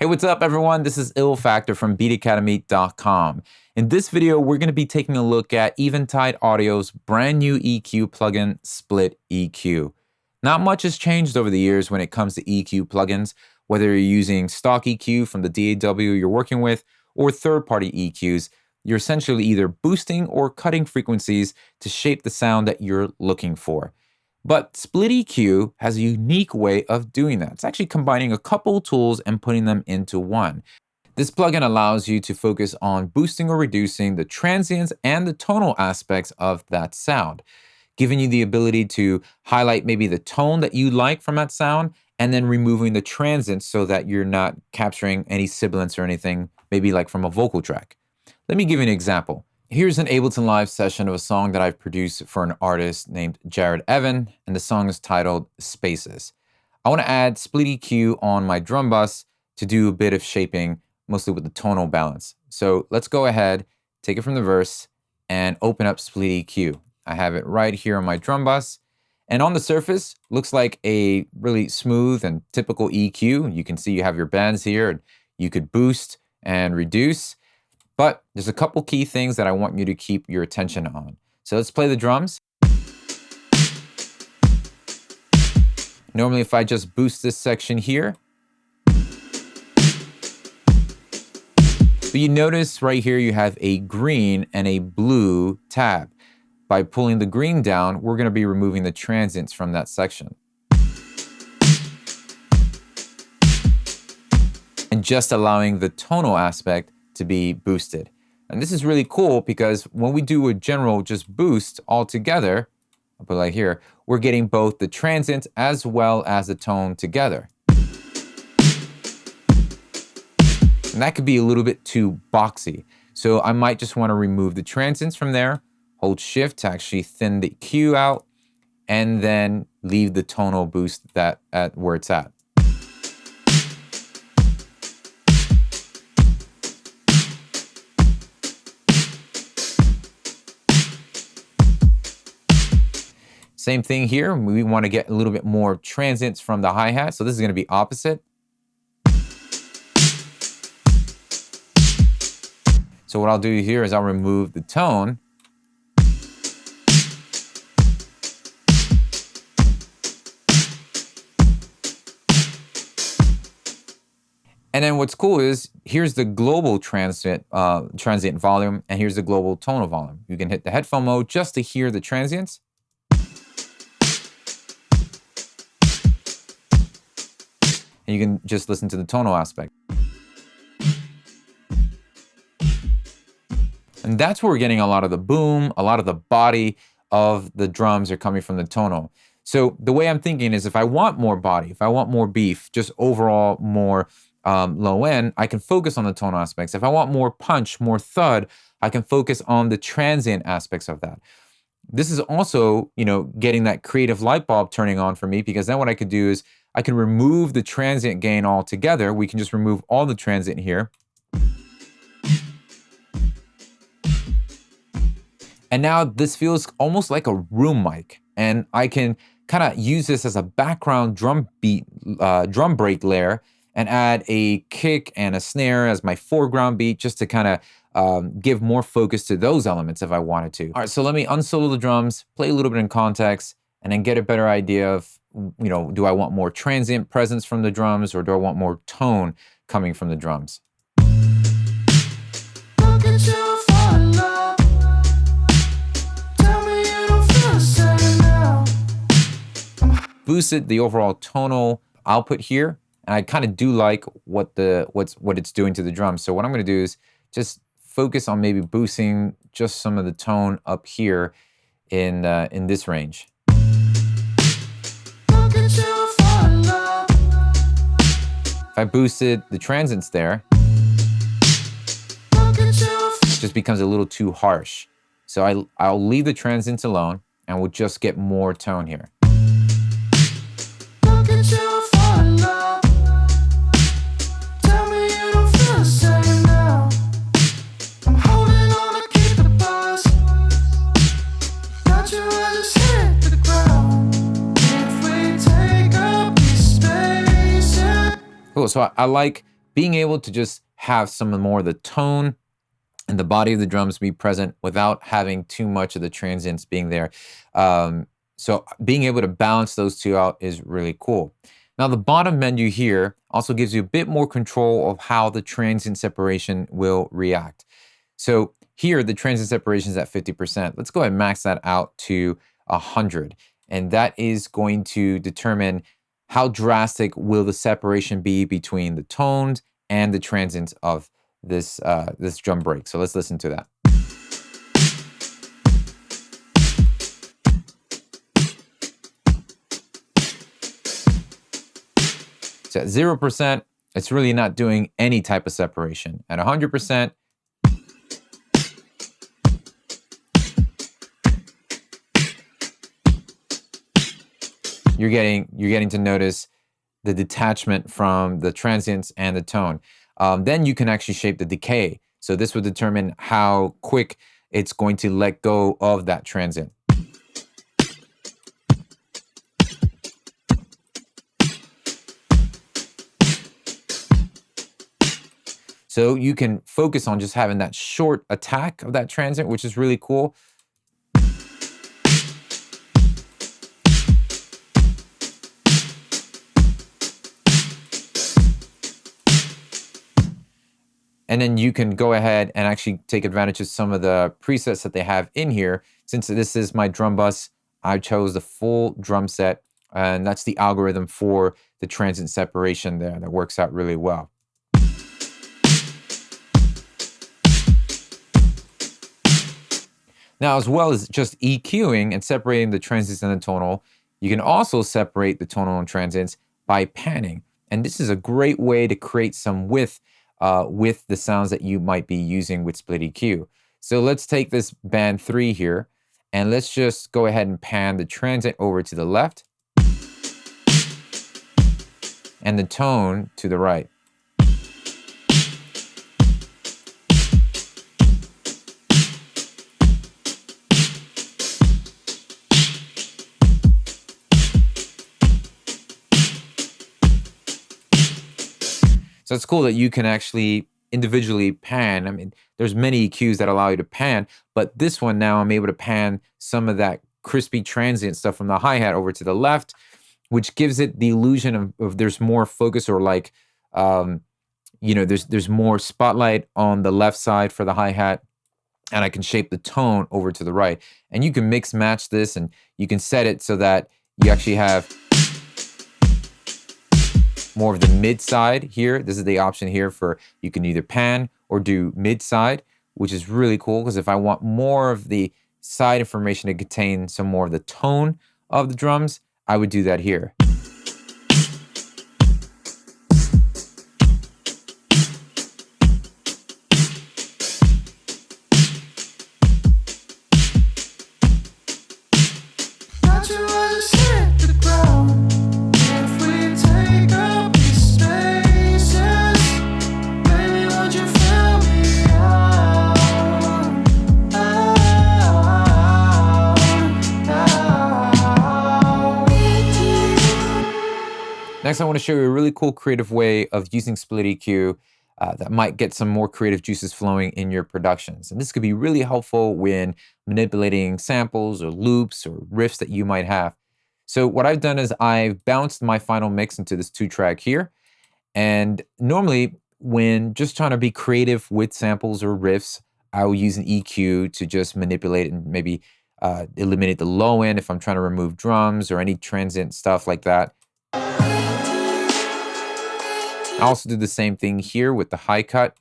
Hey, what's up everyone? This is Ill Factor from beatacademy.com. In this video, we're going to be taking a look at Eventide Audio's brand new EQ plugin, Spilt EQ. Not much has changed over the years when it comes to EQ plugins, whether you're using stock EQ from the DAW you're working with or third-party EQs. You're essentially either boosting or cutting frequencies to shape the sound that you're looking for. But Spilt EQ has a unique way of doing that. It's actually combining a couple tools and putting them into one. This plugin allows you to focus on boosting or reducing the transients and the tonal aspects of that sound, giving you the ability to highlight maybe the tone that you like from that sound and then removing the transients so that you're not capturing any sibilance or anything, maybe like from a vocal track. Let me give you an example. Here's an Ableton Live session of a song that I've produced for an artist named Jared Evan, and the song is titled Spaces. I want to add Spilt EQ on my drum bus to do a bit of shaping, mostly with the tonal balance. So let's go ahead, take it from the verse, and open up Spilt EQ. I have it right here on my drum bus, and on the surface, looks like a really smooth and typical EQ. You can see you have your bands here, and you could boost and reduce. But there's a couple key things that I want you to keep your attention on. So let's play the drums. Normally, if I just boost this section here, but you notice right here you have a green and a blue tab. By pulling the green down, we're going to be removing the transients from that section. And just allowing the tonal aspect to be boosted. And this is really cool because when we do a general just boost all together, I'll put it like here, we're getting both the transients as well as the tone together. And that could be a little bit too boxy. So I might just want to remove the transients from there, hold shift to actually thin the EQ out, and then leave the tonal boost at where it's at. Same thing here, we want to get a little bit more transients from the hi-hat, so this is going to be opposite. So what I'll do here is I'll remove the tone. And then what's cool is, here's the global transient volume, and here's the global tonal volume. You can hit the headphone mode just to hear the transients. And you can just listen to the tonal aspect. And that's where we're getting a lot of the boom, a lot of the body of the drums are coming from the tonal. So the way I'm thinking is, if I want more body, if I want more beef, just overall more low end, I can focus on the tonal aspects. If I want more punch, more thud, I can focus on the transient aspects of that. This is also, getting that creative light bulb turning on for me, because then what I could do is I can remove the transient gain altogether. We can just remove all the transient here. And now this feels almost like a room mic. And I can kind of use this as a background drum break layer and add a kick and a snare as my foreground beat, just to kind of give more focus to those elements if I wanted to. All right, so let me unsolo the drums, play a little bit in context, and then get a better idea of, do I want more transient presence from the drums, or do I want more tone coming from the drums? Boosted the overall tonal output here, and I kind of do like what it's doing to the drums. So what I'm going to do is just focus on maybe boosting just some of the tone up here in this range. If I boosted the transients there, it just becomes a little too harsh. So I'll leave the transients alone, and we'll just get more tone here. Cool, so I like being able to just have some more of the tone and the body of the drums be present without having too much of the transients being there. So being able to balance those two out is really cool. Now the bottom menu here also gives you a bit more control of how the transient separation will react. So here the transient separation is at 50%. Let's go ahead and max that out to 100. And that is going to determine how drastic will the separation be between the tones and the transients of this drum break. So let's listen to that. So at 0%, it's really not doing any type of separation. At 100%, you're getting to notice the detachment from the transients and the tone. Then you can actually shape the decay. So this will determine how quick it's going to let go of that transient. So you can focus on just having that short attack of that transient, which is really cool. And then you can go ahead and actually take advantage of some of the presets that they have in here. Since this is my drum bus, I chose the full drum set, and that's the algorithm for the transient separation there that works out really well. Now, as well as just EQing and separating the transients and the tonal, you can also separate the tonal and transients by panning. And this is a great way to create some width with the sounds that you might be using with Spilt EQ. So let's take this band 3 here, and let's just go ahead and pan the transient over to the left and the tone to the right. So it's cool that you can actually individually pan. I mean, there's many EQs that allow you to pan, but this one now I'm able to pan some of that crispy transient stuff from the hi-hat over to the left, which gives it the illusion of there's more focus, or like, you know, there's more spotlight on the left side for the hi-hat, and I can shape the tone over to the right. And you can mix match this, and you can set it so that you actually have more of the mid side here. This is the option here for, you can either pan or do mid side, which is really cool, because if I want more of the side information to contain some more of the tone of the drums, I would do that here. Next, I want to show you a really cool creative way of using Spilt EQ that might get some more creative juices flowing in your productions. And this could be really helpful when manipulating samples or loops or riffs that you might have. So what I've done is I've bounced my final mix into this 2-track here. And normally, when just trying to be creative with samples or riffs, I will use an EQ to just manipulate and maybe eliminate the low end if I'm trying to remove drums or any transient stuff like that. I also do the same thing here with the high cut.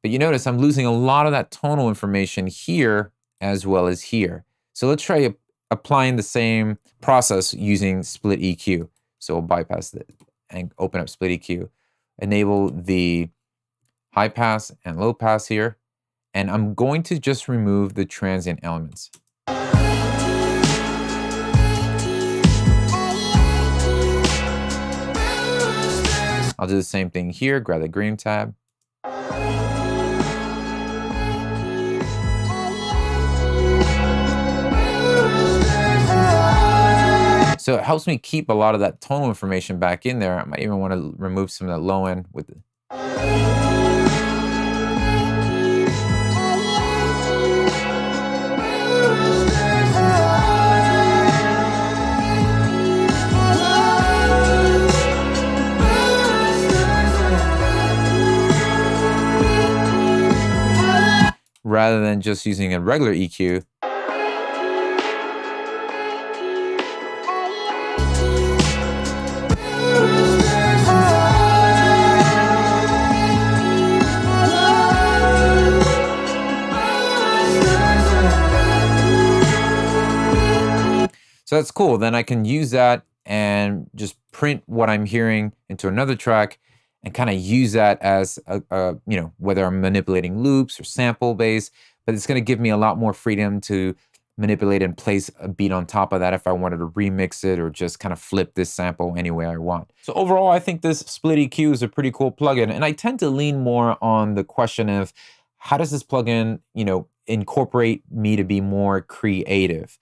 But you notice I'm losing a lot of that tonal information here as well as here. So let's try applying the same process using Spilt EQ. So we'll bypass it and open up Spilt EQ. Enable the high pass and low pass here. And I'm going to just remove the transient elements. I'll do the same thing here, grab the green tab. So it helps me keep a lot of that tonal information back in there. I might even want to remove some of that low end with it. Rather than just using a regular EQ. So that's cool. Then I can use that and just print what I'm hearing into another track and kind of use that as you know, whether I'm manipulating loops or sample bass, but it's going to give me a lot more freedom to manipulate and place a beat on top of that if I wanted to remix it or just kind of flip this sample any way I want. So overall, I think this Spilt EQ is a pretty cool plugin, and I tend to lean more on the question of how does this plugin, you know, incorporate me to be more creative,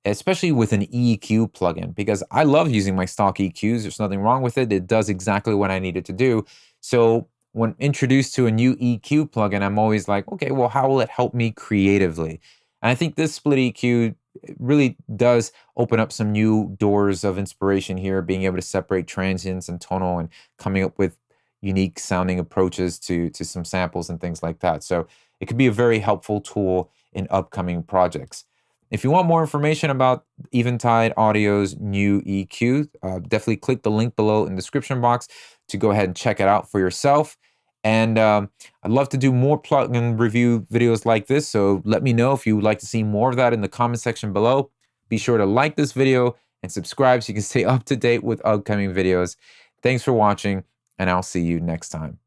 especially with an EQ plugin, because I love using my stock EQs. There's nothing wrong with it. It does exactly what I need it to do. So when introduced to a new EQ plugin, I'm always like, okay, well, how will it help me creatively? And I think this Spilt EQ really does open up some new doors of inspiration here, being able to separate transients and tonal and coming up with unique sounding approaches to some samples and things like that. So it could be a very helpful tool in upcoming projects. If you want more information about Eventide Audio's new EQ, definitely click the link below in the description box to go ahead and check it out for yourself. And I'd love to do more plugin review videos like this, so let me know if you would like to see more of that in the comment section below. Be sure to like this video and subscribe so you can stay up to date with upcoming videos. Thanks for watching, and I'll see you next time.